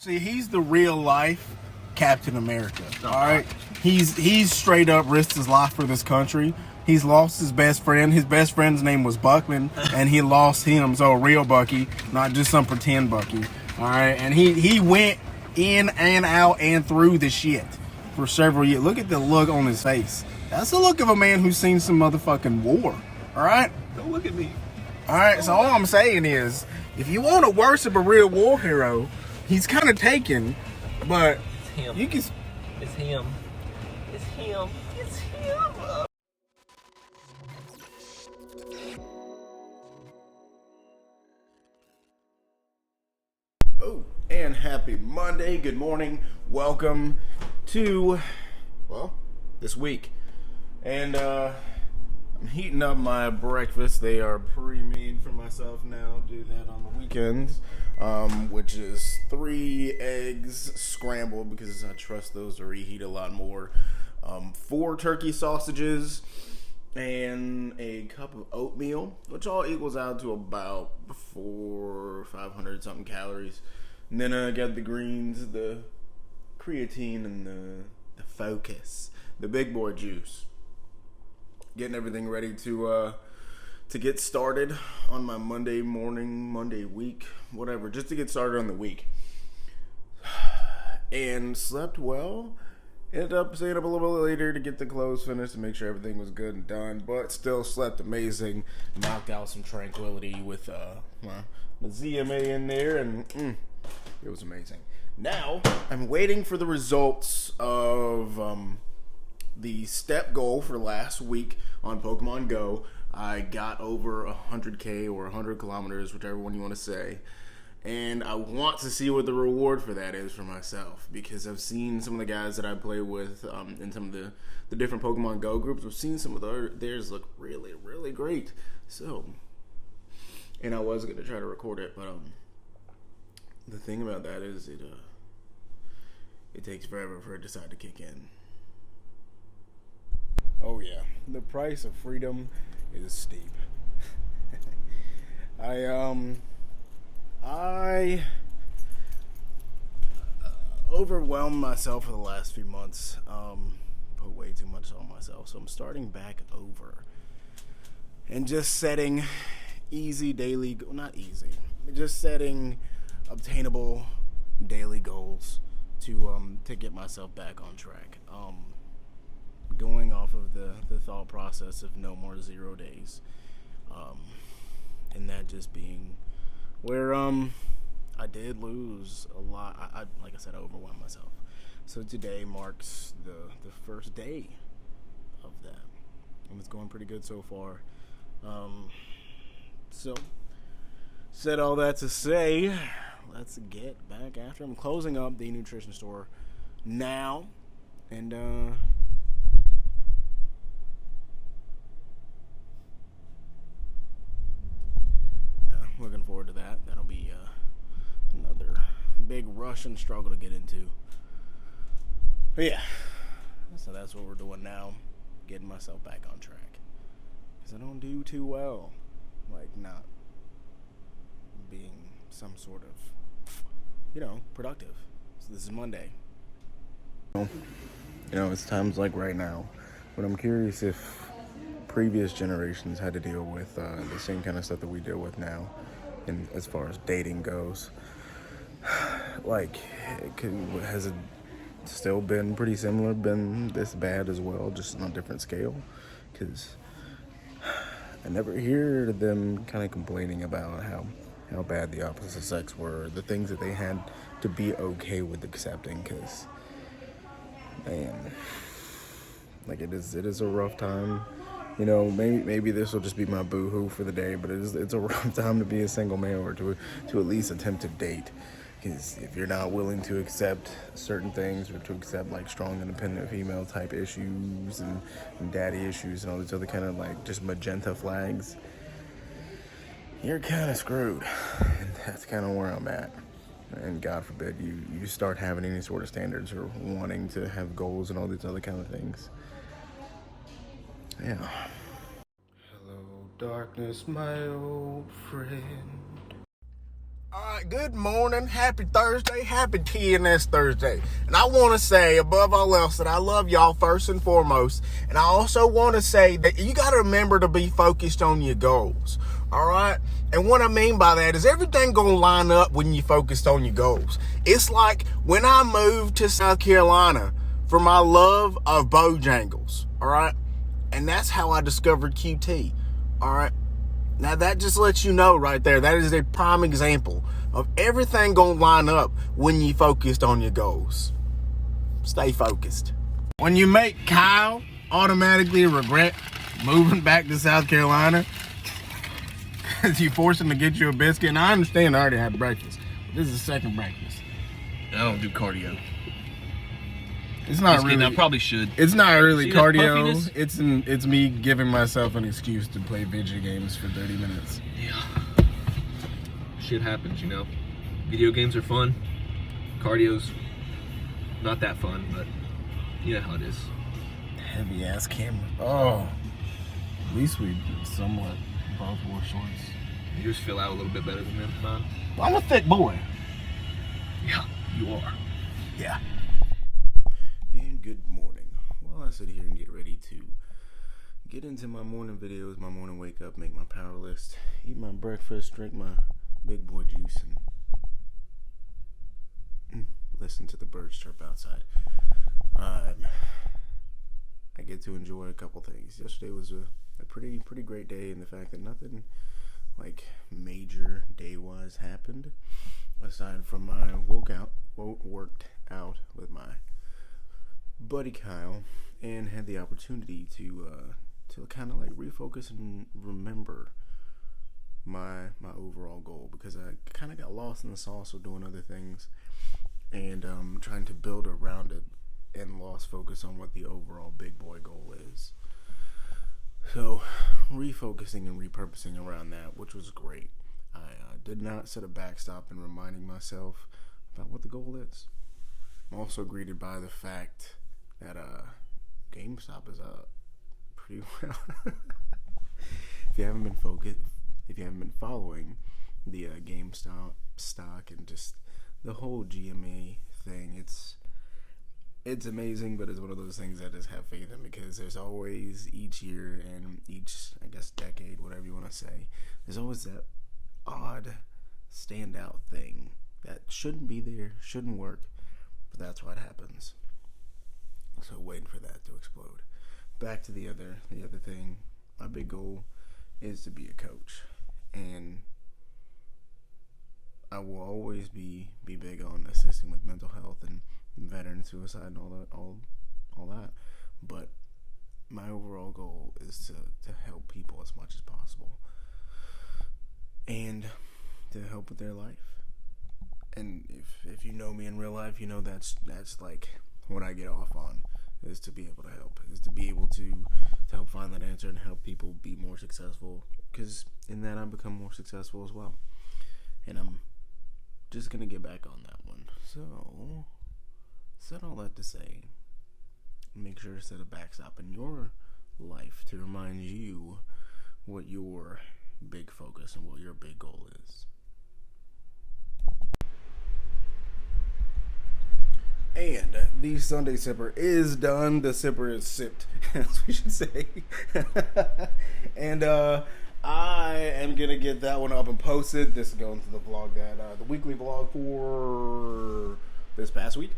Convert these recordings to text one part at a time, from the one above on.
See, he's the real life Captain America. All right, he's straight up risked his life for this country. He's lost his best friend. His best friend's name was Buckman, and he lost him. So a real Bucky, not just some pretend Bucky. All right, and he went in and out and through the shit for several years. Look at the look on his face. That's the look of a man who's seen some motherfucking war. All right, don't look at me. All right, so all I'm saying is, if you want to worship a real war hero, he's kind of taken, but it's him. You can. It's him. It's him. It's him. Oh, and happy Monday. Good morning. Welcome to, well, this week. And I'm heating up my breakfast. They are pre-made for myself now. Do that on the weekends, which is 3 eggs scrambled because I trust those to reheat a lot more. 4 turkey sausages and a cup of oatmeal, which all equals out to about 500 something calories. And then I got the greens, the creatine, and the focus, the big boy juice. Getting everything ready to get started on my Monday morning, Monday week, whatever, just to get started on the week. And slept well. Ended up staying up a little bit later to get the clothes finished to make sure everything was good and done, but still slept amazing. Knocked out some tranquility with my ZMA in there, and it was amazing. Now, I'm waiting for the results of the step goal for last week on Pokemon Go. I got over 100K or 100 kilometers, whichever one you want to say. And I want to see what the reward for that is for myself, because I've seen some of the guys that I play with in some of the different Pokemon Go groups. I've seen some of theirs look really, really great. So, and I was going to try to record it, but the thing about that is it takes forever for it to decide to kick in. Oh yeah, the price of freedom is steep. I overwhelmed myself for the last few months. Put way too much on myself, so I'm starting back over and just setting easy daily, not easy, just setting obtainable daily goals to get myself back on track. Going off of the thought process of no more 0 days, and that just being where I did lose a lot. I like I said, I overwhelmed myself. So today marks the first day of that, and it's going pretty good so far. So said all that to say, let's get back after. I'm closing up the nutrition store now, and looking forward to that. That'll be another big rush and struggle to get into. But yeah, so that's what we're doing now, getting myself back on track. Because I don't do too well, like not being some sort of, productive. So this is Monday. It's times like right now, but I'm curious if previous generations had to deal with the same kind of stuff that we deal with now, and as far as dating goes. Like, has it still been pretty similar, been this bad as well, just on a different scale? Because I never hear them kind of complaining about how bad the opposite sex were, the things that they had to be okay with accepting, because, man, like it is a rough time. Maybe this will just be my boo-hoo for the day, but it's a rough time to be a single male, or to at least attempt to date. Because if you're not willing to accept certain things, or to accept like strong, independent female type issues and daddy issues and all these other kind of like just magenta flags, you're kind of screwed. And that's kind of where I'm at. And God forbid you start having any sort of standards or wanting to have goals and all these other kind of things. Yeah. Hello, darkness, my old friend. right, good morning, happy Thursday, happy TNS Thursday. And I want to say, above all else, that I love y'all first and foremost. And I also want to say that you got to remember to be focused on your goals, all right? And what I mean by that is everything going to line up when you focused on your goals. It's like when I moved to South Carolina for my love of Bojangles, all right? And that's how I discovered QT, all right? Now, that just lets you know right there, that is a prime example of everything going to line up when you focused on your goals. Stay focused. When you make Kyle automatically regret moving back to South Carolina because you forced him to get you a biscuit, and I understand I already had breakfast, but this is the second breakfast. I don't do cardio. It's not Just really. kidding, I probably should. It's not really See that cardio. puffiness? It's me giving myself an excuse to play video games for 30 minutes. Yeah. Shit happens, you know. Video games are fun. Cardio's not that fun, but you know how it is. Heavy ass camera. Oh, at least we somewhat both wore shorts. Yours feel out a little bit better than mine. I'm a thick boy. Yeah, you are. Yeah. And good morning. While I sit here and get ready to get into my morning videos, my morning wake up, make my power list, eat my breakfast, drink my big boy juice, and listen to the birds chirp outside. I get to enjoy a couple things. Yesterday was a pretty great day in the fact that nothing like major day-wise happened aside from I worked out with my buddy Kyle and had the opportunity to kind of like refocus and remember my overall goal, because I kind of got lost in the sauce of doing other things and trying to build around it and lost focus on what the overall big boy goal is. So refocusing and repurposing around that, which was great. I did not set a backstop in reminding myself about what the goal is. I'm also greeted by the fact that GameStop is up pretty well. If you haven't been following the GameStop stock and just the whole GMA thing, it's amazing, but it's one of those things that I just have faith in, because there's always, each year and each, I guess, decade, whatever you want to say, there's always that odd standout thing that shouldn't be there, shouldn't work, but that's what happens. So waiting for that to explode. Back to the other thing. My big goal is to be a coach, and I will always be big on assisting with mental health and veteran suicide and all that. But my overall goal is to help people as much as possible and to help with their life. And if you know me in real life, you know that's like what I get off on, is to be able to help, is to be able to help find that answer and help people be more successful, because in that I become more successful as well. And I'm just gonna get back on that one. So said all that to say, make sure to set a backstop in your life to remind you what your big focus and what your big goal is. And the Sunday sipper is done. The sipper is sipped, as we should say. And I am gonna get that one up and posted. This is going to the vlog the weekly vlog for this past week.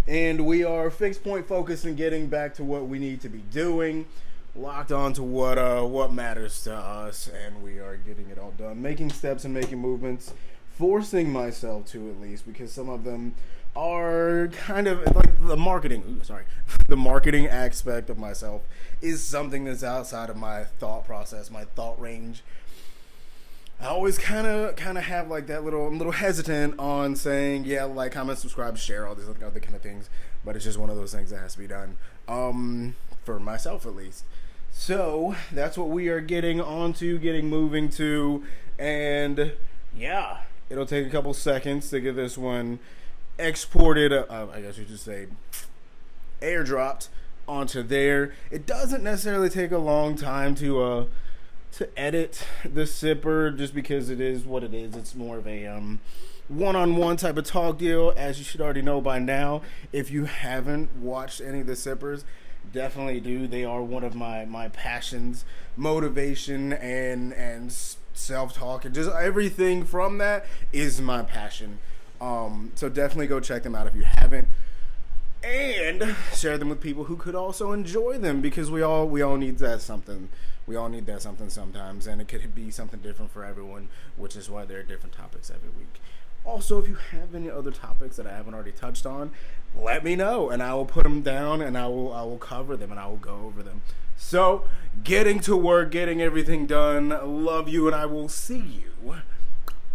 And we are fixed point focused and getting back to what we need to be doing, locked on to what matters to us, and we are getting it all done, making steps and making movements, forcing myself to, at least, because some of them are kind of like the marketing. The marketing aspect of myself is something that's outside of my thought process, my thought range. I always kind of have like that I'm a little hesitant on saying, yeah, like, comment, subscribe, share, all these other kind of things, but it's just one of those things that has to be done, for myself at least. So that's what we are getting moving to, and yeah, it'll take a couple seconds to get this one exported, I guess you should say airdropped onto there. It doesn't necessarily take a long time to edit the sipper, just because it is what it is. It's more of a one-on-one type of talk deal, as you should already know by now. If you haven't watched any of the Sippers, definitely do. They are one of my passions, motivation, and self-talk, and just everything from that is my passion. So definitely go check them out if you haven't, and share them with people who could also enjoy them, because we all need that something. We all need that something sometimes, and it could be something different for everyone, which is why there are different topics every week. Also, if you have any other topics that I haven't already touched on, let me know, and I will put them down, and I will cover them, and I will go over them. So, getting to work, getting everything done. Love you, and I will see you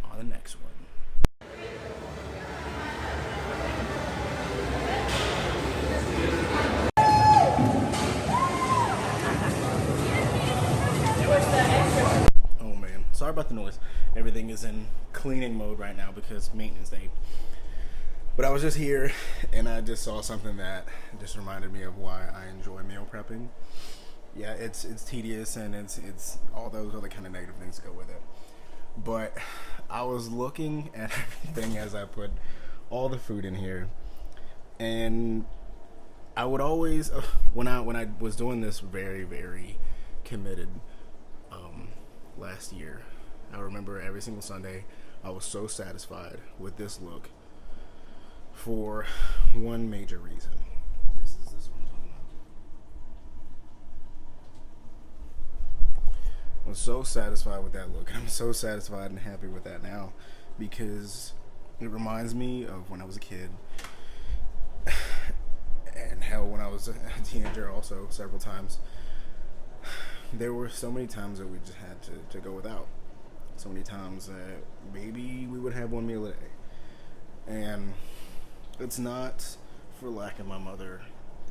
on the next one. Oh man, sorry about the noise. Everything is in cleaning mode right now because maintenance day. But I was just here and I just saw something that just reminded me of why I enjoy meal prepping. Yeah, it's tedious and it's all those other kind of negative things that go with it. But I was looking at everything as I put all the food in here, and I would always when I was doing this very, very committed last year, I remember every single Sunday I was so satisfied with this look for one major reason. This is what I'm talking about. I was so satisfied with that look. I'm so satisfied and happy with that now because it reminds me of when I was a kid, and hell, when I was a teenager also several times. There were so many times that we just had to go without. So many times that maybe we would have one meal a day. And it's not for lack of my mother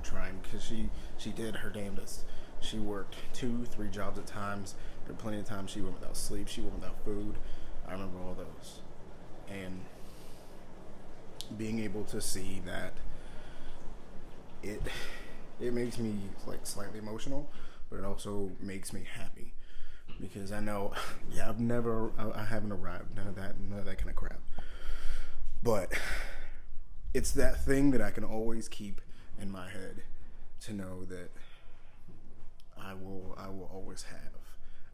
trying, because she did her damnedest. She worked 2-3 jobs at times. There were plenty of times she went without sleep. She went without food. I remember all those. And being able to see that, it makes me like slightly emotional, but it also makes me happy because I know, yeah, I haven't arrived, none of that kind of crap. But it's that thing that I can always keep in my head to know that I will always have.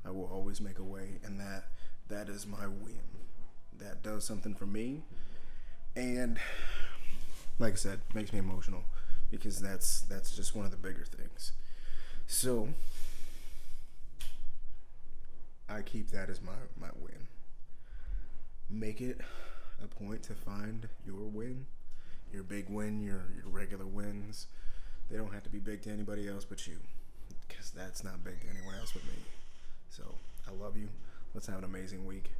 I will always make a way, and that is my win. That does something for me, and like I said, makes me emotional because that's just one of the bigger things. So I keep that as my win. Make it a point to find your win, your big win, your regular wins. They don't have to be big to anybody else but you, because that's not big to anyone else but me. So I love you. Let's have an amazing week,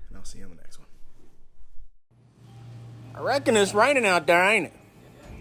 and I'll see you on the next one. I reckon it's raining out there, ain't it?